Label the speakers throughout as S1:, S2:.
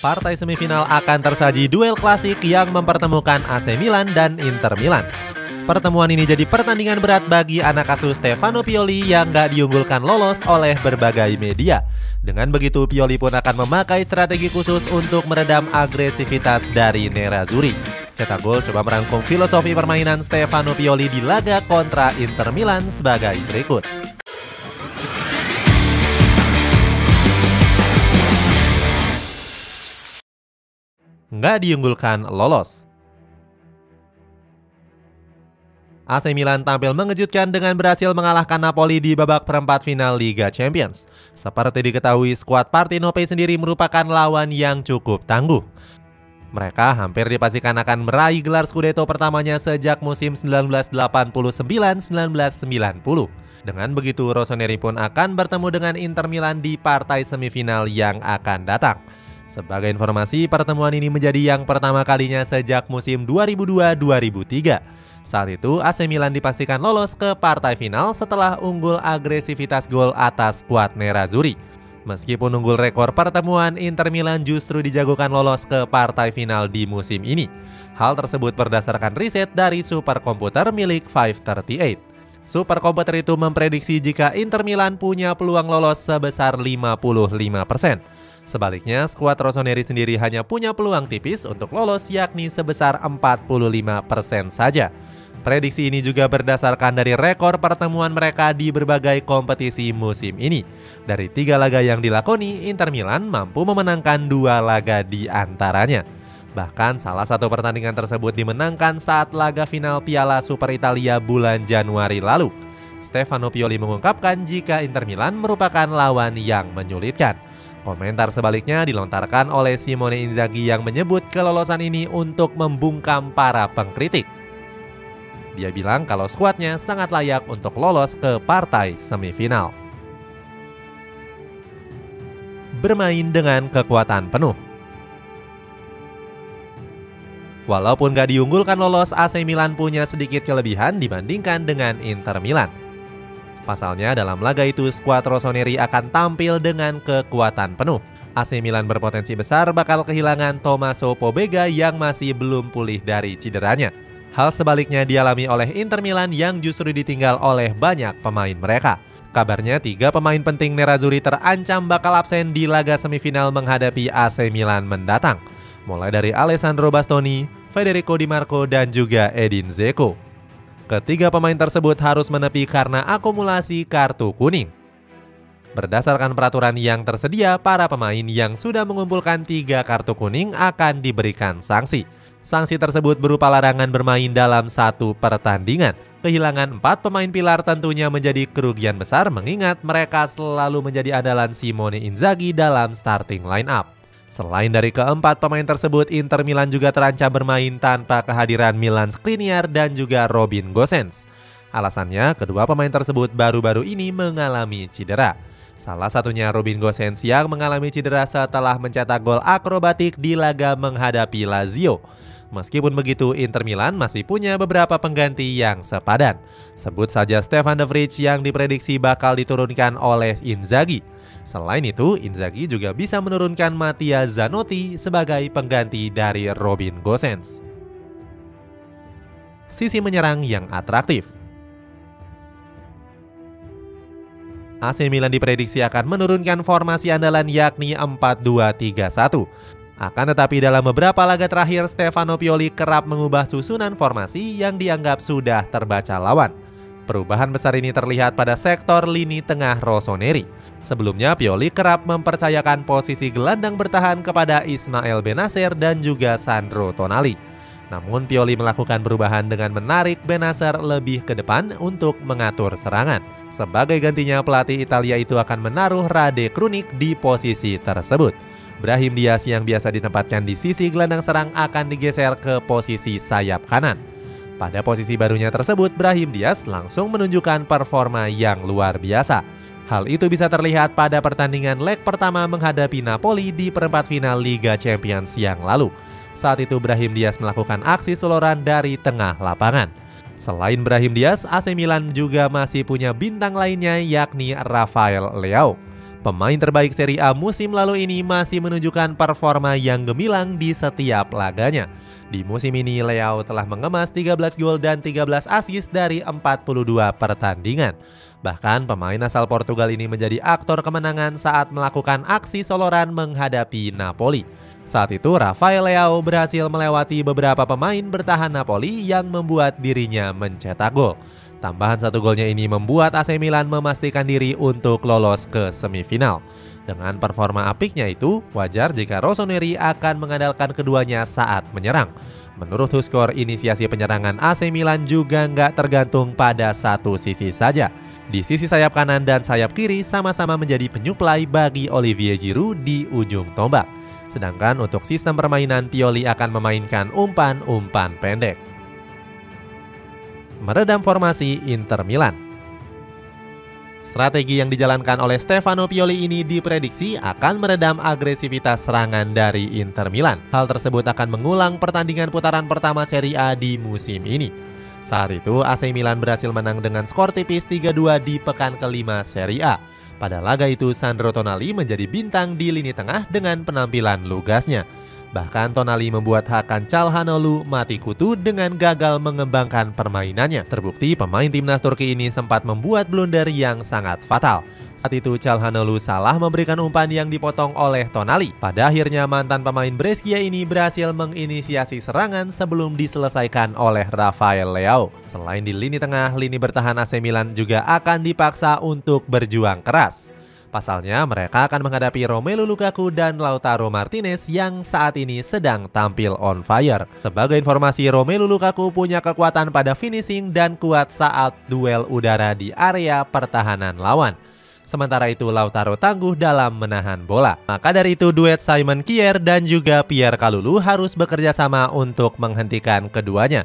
S1: Partai semifinal akan tersaji duel klasik yang mempertemukan AC Milan dan Inter Milan. Pertemuan ini jadi pertandingan berat bagi anak asuh Stefano Pioli yang gak diunggulkan lolos oleh berbagai media. Dengan begitu, Pioli pun akan memakai strategi khusus untuk meredam agresivitas dari Nerazzurri. Cetak Gol coba merangkum filosofi permainan Stefano Pioli di laga kontra Inter Milan sebagai berikut. Nggak diunggulkan lolos. AC Milan tampil mengejutkan dengan berhasil mengalahkan Napoli di babak perempat final Liga Champions. Seperti diketahui, skuad Partenope sendiri merupakan lawan yang cukup tangguh. Mereka hampir dipastikan akan meraih gelar Scudetto pertamanya sejak musim 1989-1990. Dengan begitu, Rossoneri pun akan bertemu dengan Inter Milan di partai semifinal yang akan datang. Sebagai informasi, pertemuan ini menjadi yang pertama kalinya sejak musim 2002-2003. Saat itu, AC Milan dipastikan lolos ke partai final setelah unggul agresivitas gol atas skuad Nerazzurri. Meskipun unggul rekor pertemuan, Inter Milan justru dijagokan lolos ke partai final di musim ini. Hal tersebut berdasarkan riset dari superkomputer milik 538. Superkomputer itu memprediksi jika Inter Milan punya peluang lolos sebesar 55%. Sebaliknya, skuad Rossoneri sendiri hanya punya peluang tipis untuk lolos, yakni sebesar 45% saja. Prediksi ini juga berdasarkan dari rekor pertemuan mereka di berbagai kompetisi musim ini. Dari 3 laga yang dilakoni, Inter Milan mampu memenangkan 2 laga di antaranya. Bahkan salah satu pertandingan tersebut dimenangkan saat laga final Piala Super Italia bulan Januari lalu. Stefano Pioli mengungkapkan jika Inter Milan merupakan lawan yang menyulitkan. Komentar sebaliknya dilontarkan oleh Simone Inzaghi yang menyebut kelolosan ini untuk membungkam para pengkritik. Dia bilang kalau skuadnya sangat layak untuk lolos ke partai semifinal. Bermain dengan kekuatan penuh. Walaupun gak diunggulkan lolos, AC Milan punya sedikit kelebihan dibandingkan dengan Inter Milan. Pasalnya dalam laga itu skuad Rossoneri akan tampil dengan kekuatan penuh. AC Milan berpotensi besar bakal kehilangan Tommaso Pobega yang masih belum pulih dari cederanya. Hal sebaliknya dialami oleh Inter Milan yang justru ditinggal oleh banyak pemain mereka. Kabarnya 3 pemain penting Nerazzurri terancam bakal absen di laga semifinal menghadapi AC Milan mendatang. Mulai dari Alessandro Bastoni, Federico Di Marco, dan juga Edin Dzeko. Ketiga pemain tersebut harus menepi karena akumulasi kartu kuning. Berdasarkan peraturan yang tersedia, para pemain yang sudah mengumpulkan 3 kartu kuning akan diberikan sanksi. Sanksi tersebut berupa larangan bermain dalam 1 pertandingan. Kehilangan 4 pemain pilar tentunya menjadi kerugian besar mengingat mereka selalu menjadi andalan Simone Inzaghi dalam starting line-up. Selain dari keempat pemain tersebut, Inter Milan juga terancam bermain tanpa kehadiran Milan Skriniar dan juga Robin Gosens. Alasannya, kedua pemain tersebut baru-baru ini mengalami cedera. Salah satunya Robin Gosens yang mengalami cedera setelah mencetak gol akrobatik di laga menghadapi Lazio. Meskipun begitu, Inter Milan masih punya beberapa pengganti yang sepadan. Sebut saja Stefan de Vrij yang diprediksi bakal diturunkan oleh Inzaghi. Selain itu, Inzaghi juga bisa menurunkan Mattia Zanotti sebagai pengganti dari Robin Gosens. Sisi menyerang yang atraktif. AC Milan diprediksi akan menurunkan formasi andalan yakni 4-2-3-1. Akan tetapi dalam beberapa laga terakhir, Stefano Pioli kerap mengubah susunan formasi yang dianggap sudah terbaca lawan. Perubahan besar ini terlihat pada sektor lini tengah Rossoneri. Sebelumnya, Pioli kerap mempercayakan posisi gelandang bertahan kepada Ismael Bennacer dan juga Sandro Tonali. Namun, Pioli melakukan perubahan dengan menarik Bennacer lebih ke depan untuk mengatur serangan. Sebagai gantinya, pelatih Italia itu akan menaruh Rade Krunic di posisi tersebut. Brahim Diaz yang biasa ditempatkan di sisi gelandang serang akan digeser ke posisi sayap kanan. Pada posisi barunya tersebut, Brahim Diaz langsung menunjukkan performa yang luar biasa. Hal itu bisa terlihat pada pertandingan leg pertama menghadapi Napoli di perempat final Liga Champions yang lalu. Saat itu Brahim Diaz melakukan aksi soloran dari tengah lapangan. Selain Brahim Diaz, AC Milan juga masih punya bintang lainnya yakni Rafael Leao. Pemain terbaik Serie A musim lalu ini masih menunjukkan performa yang gemilang di setiap laganya. Di musim ini, Leao telah mengemas 13 gol dan 13 assist dari 42 pertandingan. Bahkan pemain asal Portugal ini menjadi aktor kemenangan saat melakukan aksi soloran menghadapi Napoli. Saat itu, Rafael Leao berhasil melewati beberapa pemain bertahan Napoli yang membuat dirinya mencetak gol. Tambahan 1 golnya ini membuat AC Milan memastikan diri untuk lolos ke semifinal. Dengan performa apiknya itu, wajar jika Rossoneri akan mengandalkan keduanya saat menyerang. Menurut Huskor, inisiasi penyerangan AC Milan juga nggak tergantung pada satu sisi saja. Di sisi sayap kanan dan sayap kiri sama-sama menjadi penyuplai bagi Olivier Giroud di ujung tombak. Sedangkan untuk sistem permainan, Pioli akan memainkan umpan-umpan pendek. Meredam formasi Inter Milan. Strategi yang dijalankan oleh Stefano Pioli ini diprediksi akan meredam agresivitas serangan dari Inter Milan. Hal tersebut akan mengulang pertandingan putaran pertama Serie A di musim ini. Saat itu AC Milan berhasil menang dengan skor tipis 3-2 di pekan kelima Serie A. Pada laga itu Sandro Tonali menjadi bintang di lini tengah dengan penampilan lugasnya. Bahkan Tonali membuat Hakan Çalhanoğlu mati kutu dengan gagal mengembangkan permainannya. Terbukti pemain timnas Turki ini sempat membuat blunder yang sangat fatal. Saat itu Çalhanoğlu salah memberikan umpan yang dipotong oleh Tonali. Pada akhirnya mantan pemain Brescia ini berhasil menginisiasi serangan sebelum diselesaikan oleh Rafael Leao. Selain di lini tengah, lini bertahan AC Milan juga akan dipaksa untuk berjuang keras. Pasalnya, mereka akan menghadapi Romelu Lukaku dan Lautaro Martinez yang saat ini sedang tampil on fire. Sebagai informasi, Romelu Lukaku punya kekuatan pada finishing dan kuat saat duel udara di area pertahanan lawan. Sementara itu, Lautaro tangguh dalam menahan bola. Maka dari itu, duet Simon Kjaer dan juga Pierre Kalulu harus bekerja sama untuk menghentikan keduanya.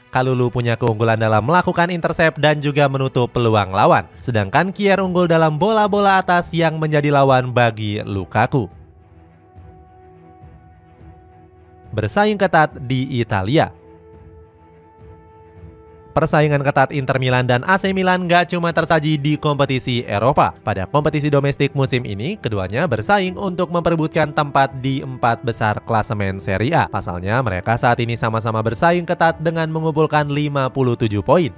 S1: Kalulu punya keunggulan dalam melakukan intercept dan juga menutup peluang lawan. Sedangkan Kjaer unggul dalam bola-bola atas yang menjadi lawan bagi Lukaku. Bersaing ketat di Italia. Persaingan ketat Inter Milan dan AC Milan gak cuma tersaji di kompetisi Eropa. Pada kompetisi domestik musim ini, keduanya bersaing untuk memperebutkan tempat di 4 besar klasemen Serie A. Pasalnya, mereka saat ini sama-sama bersaing ketat dengan mengumpulkan 57 poin.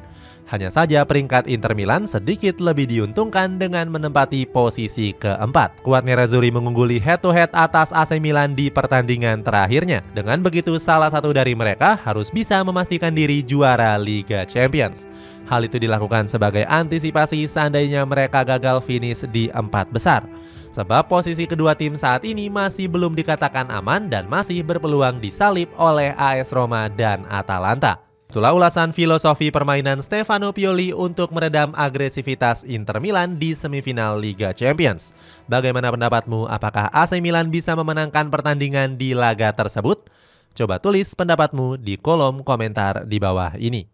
S1: Hanya saja peringkat Inter Milan sedikit lebih diuntungkan dengan menempati posisi keempat. Kuat Nerazzurri mengungguli head-to-head atas AC Milan di pertandingan terakhirnya. Dengan begitu, salah satu dari mereka harus bisa memastikan diri juara Liga Champions. Hal itu dilakukan sebagai antisipasi seandainya mereka gagal finish di 4 besar. Sebab posisi kedua tim saat ini masih belum dikatakan aman dan masih berpeluang disalip oleh AS Roma dan Atalanta. Itulah ulasan filosofi permainan Stefano Pioli untuk meredam agresivitas Inter Milan di semifinal Liga Champions. Bagaimana pendapatmu? Apakah AC Milan bisa memenangkan pertandingan di laga tersebut? Coba tulis pendapatmu di kolom komentar di bawah ini.